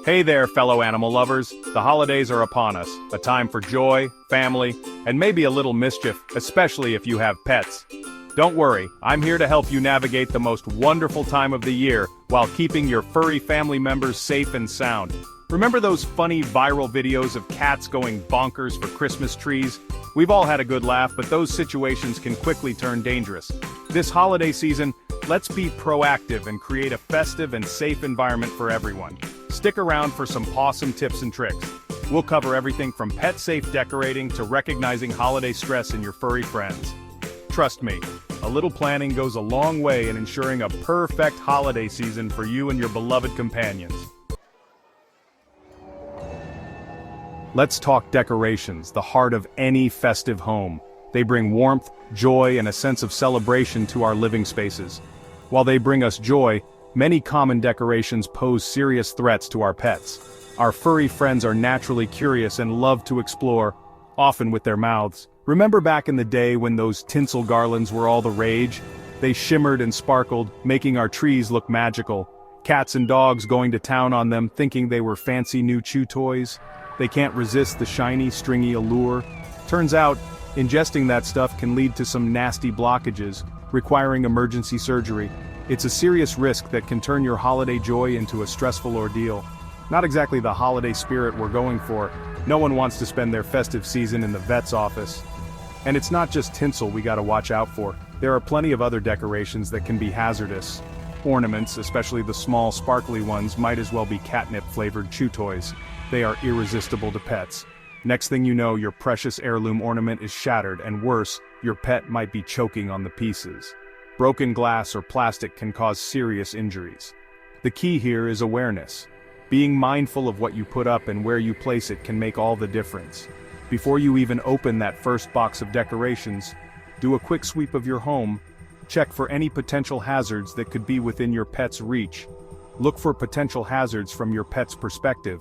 Hey there, fellow animal lovers. The holidays are upon us, a time for joy, family, and maybe a little mischief, especially if you have pets. Don't worry, I'm here to help you navigate the most wonderful time of the year while keeping your furry family members safe and sound. Remember those funny viral videos of cats going bonkers for Christmas trees? We've all had a good laugh, but those situations can quickly turn dangerous. This holiday season, let's be proactive and create a festive and safe environment for everyone. Stick around for some awesome tips and tricks. We'll cover everything from pet-safe decorating to recognizing holiday stress in your furry friends. Trust me, a little planning goes a long way in ensuring a perfect holiday season for you and your beloved companions. Let's talk decorations, the heart of any festive home. They bring warmth, joy, and a sense of celebration to our living spaces. While they bring us joy, many common decorations pose serious threats to our pets. Our furry friends are naturally curious and love to explore, often with their mouths. Remember back in the day when those tinsel garlands were all the rage? They shimmered and sparkled, making our trees look magical. Cats and dogs going to town on them thinking they were fancy new chew toys. They can't resist the shiny, stringy allure. Turns out, ingesting that stuff can lead to some nasty blockages, requiring emergency surgery. It's a serious risk that can turn your holiday joy into a stressful ordeal. Not exactly the holiday spirit we're going for. No one wants to spend their festive season in the vet's office. And it's not just tinsel we gotta watch out for. There are plenty of other decorations that can be hazardous. Ornaments, especially the small sparkly ones, might as well be catnip-flavored chew toys. They are irresistible to pets. Next thing you know, your precious heirloom ornament is shattered, and worse, your pet might be choking on the pieces. Broken glass or plastic can cause serious injuries. The key here is awareness. Being mindful of what you put up and where you place it can make all the difference. Before you even open that first box of decorations, do a quick sweep of your home. Check for any potential hazards that could be within your pet's reach. Look for potential hazards from your pet's perspective.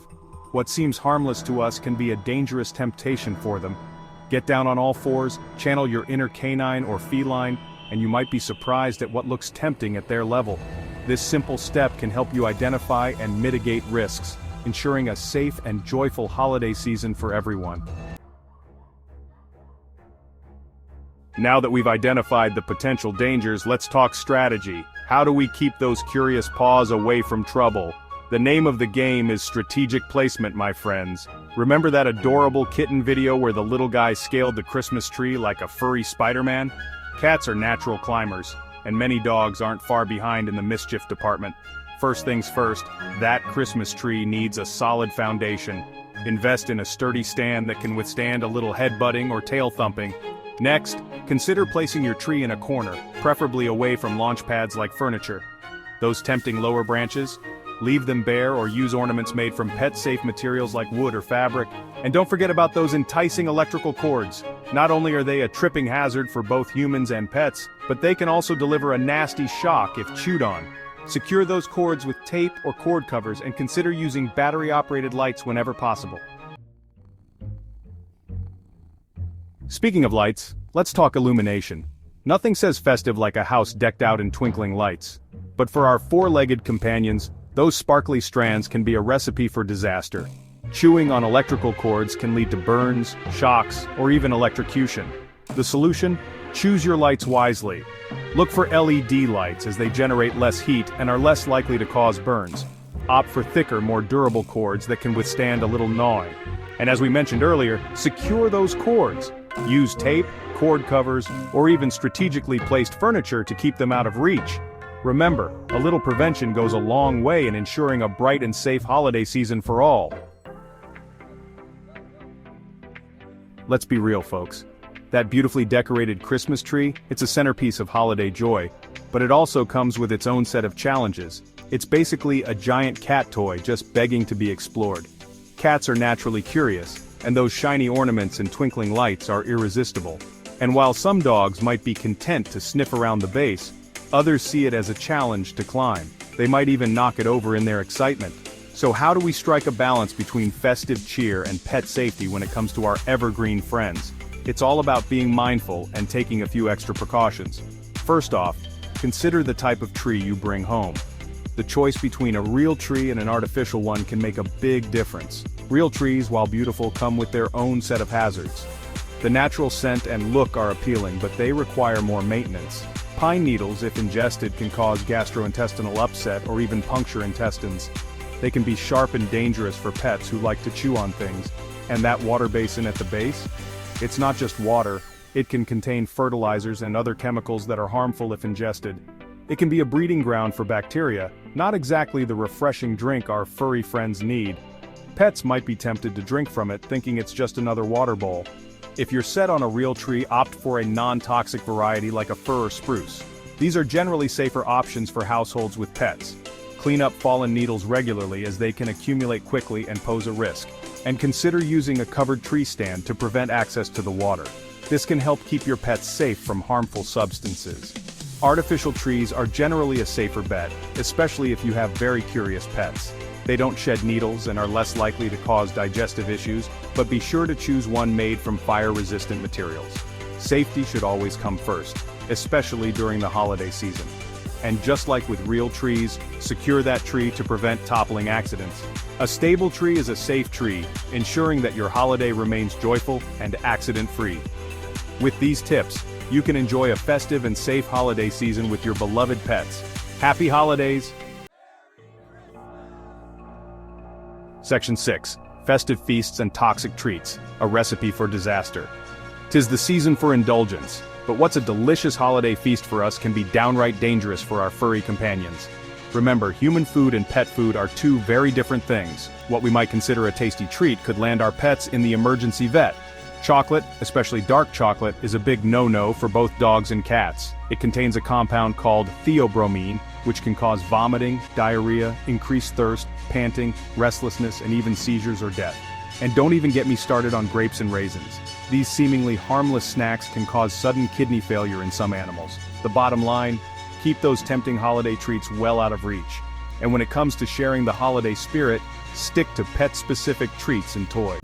What seems harmless to us can be a dangerous temptation for them. Get down on all fours, channel your inner canine or feline, and you might be surprised at what looks tempting at their level. This simple step can help you identify and mitigate risks, ensuring a safe and joyful holiday season for everyone. Now that we've identified the potential dangers, let's talk strategy. How do we keep those curious paws away from trouble? The name of the game is strategic placement, my friends. Remember that adorable kitten video where the little guy scaled the Christmas tree like a furry Spider-Man? Cats are natural climbers, and many dogs aren't far behind in the mischief department. First things first, that Christmas tree needs a solid foundation. Invest in a sturdy stand that can withstand a little headbutting or tail thumping. Next, consider placing your tree in a corner, preferably away from launch pads like furniture. Those tempting lower branches? Leave them bare or use ornaments made from pet-safe materials like wood or fabric. And don't forget about those enticing electrical cords. Not only are they a tripping hazard for both humans and pets, but they can also deliver a nasty shock if chewed on. Secure those cords with tape or cord covers and consider using battery-operated lights whenever possible. Speaking of lights, let's talk illumination. Nothing says festive like a house decked out in twinkling lights. But for our four-legged companions, those sparkly strands can be a recipe for disaster. Chewing on electrical cords can lead to burns, shocks, or even electrocution. The solution? Choose your lights wisely. Look for LED lights as they generate less heat and are less likely to cause burns. Opt for thicker, more durable cords that can withstand a little gnawing. And as we mentioned earlier, secure those cords. Use tape, cord covers, or even strategically placed furniture to keep them out of reach. Remember, a little prevention goes a long way in ensuring a bright and safe holiday season for all. Let's be real, folks. That beautifully decorated Christmas tree, it's a centerpiece of holiday joy, but it also comes with its own set of challenges. It's basically a giant cat toy just begging to be explored. Cats are naturally curious, and those shiny ornaments and twinkling lights are irresistible. And while some dogs might be content to sniff around the base, others see it as a challenge to climb. They might even knock it over in their excitement. So how do we strike a balance between festive cheer and pet safety when it comes to our evergreen friends? It's all about being mindful and taking a few extra precautions. First off, consider the type of tree you bring home. The choice between a real tree and an artificial one can make a big difference. Real trees, while beautiful, come with their own set of hazards. The natural scent and look are appealing, but they require more maintenance. Pine needles, if ingested, can cause gastrointestinal upset or even puncture intestines. They can be sharp and dangerous for pets who like to chew on things. And that water basin at the base? It's not just water, it can contain fertilizers and other chemicals that are harmful if ingested. It can be a breeding ground for bacteria, not exactly the refreshing drink our furry friends need. Pets might be tempted to drink from it, thinking it's just another water bowl. If you're set on a real tree, opt for a non-toxic variety like a fir or spruce. These are generally safer options for households with pets. Clean up fallen needles regularly as they can accumulate quickly and pose a risk. And consider using a covered tree stand to prevent access to the water. This can help keep your pets safe from harmful substances. Artificial trees are generally a safer bet, especially if you have very curious pets. They don't shed needles and are less likely to cause digestive issues, but be sure to choose one made from fire-resistant materials. Safety should always come first, especially during the holiday season. And just like with real trees, secure that tree to prevent toppling accidents. A stable tree is a safe tree, ensuring that your holiday remains joyful and accident-free. With these tips, you can enjoy a festive and safe holiday season with your beloved pets. Happy holidays! Section 6. Festive feasts and toxic treats, a recipe for disaster. 'Tis the season for indulgence, but what's a delicious holiday feast for us can be downright dangerous for our furry companions. Remember, human food and pet food are two very different things. What we might consider a tasty treat could land our pets in the emergency vet. Chocolate, especially dark chocolate, is a big no-no for both dogs and cats. It contains a compound called theobromine, which can cause vomiting, diarrhea, increased thirst, panting, restlessness, and even seizures or death. And don't even get me started on grapes and raisins. These seemingly harmless snacks can cause sudden kidney failure in some animals. The bottom line, keep those tempting holiday treats well out of reach. And when it comes to sharing the holiday spirit, stick to pet-specific treats and toys.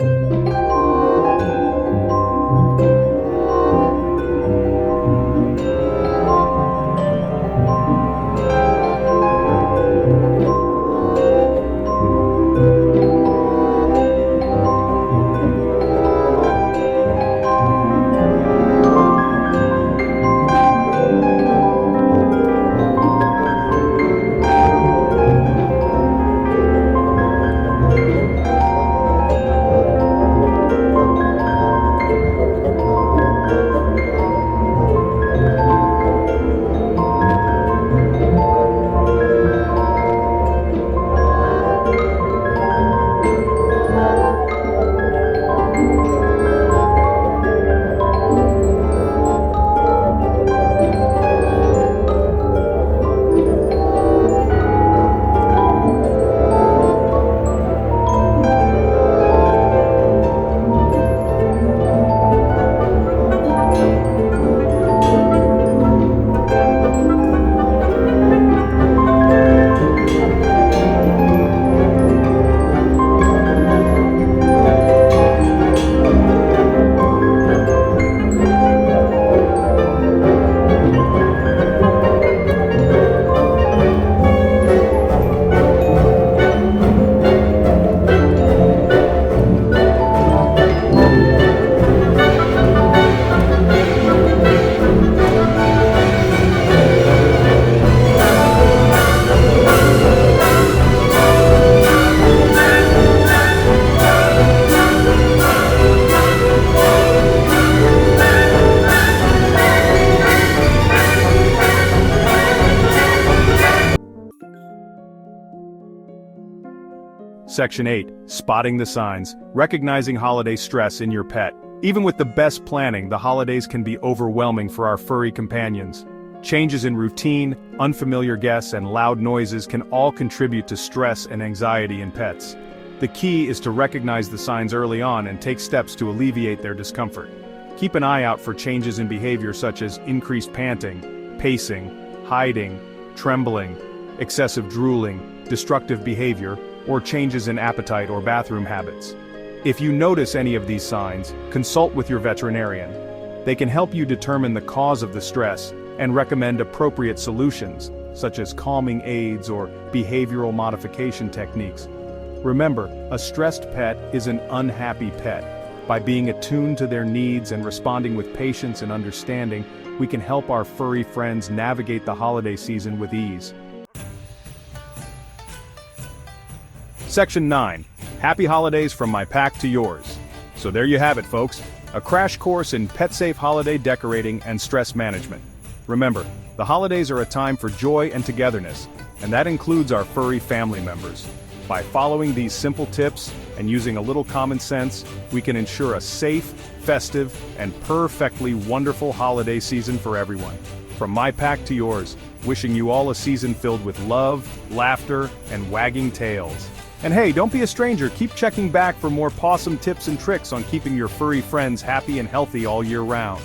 Section 8. Spotting the signs. Recognizing holiday stress in your pet. Even with the best planning, the holidays can be overwhelming for our furry companions. Changes in routine, unfamiliar guests, and loud noises can all contribute to stress and anxiety in pets. The key is to recognize the signs early on and take steps to alleviate their discomfort. Keep an eye out for changes in behavior such as increased panting, pacing, hiding, trembling, excessive drooling, destructive behavior, or changes in appetite or bathroom habits. If you notice any of these signs, consult with your veterinarian. They can help you determine the cause of the stress and recommend appropriate solutions, such as calming aids or behavioral modification techniques. Remember, a stressed pet is an unhappy pet. By being attuned to their needs and responding with patience and understanding, we can help our furry friends navigate the holiday season with ease. Section 9. Happy holidays from my pack to yours. So there you have it, folks. A crash course in pet-safe holiday decorating and stress management. Remember, the holidays are a time for joy and togetherness, and that includes our furry family members. By following these simple tips and using a little common sense, we can ensure a safe, festive, and perfectly wonderful holiday season for everyone. From my pack to yours, wishing you all a season filled with love, laughter, and wagging tails. And hey, don't be a stranger, keep checking back for more pawsome tips and tricks on keeping your furry friends happy and healthy all year round.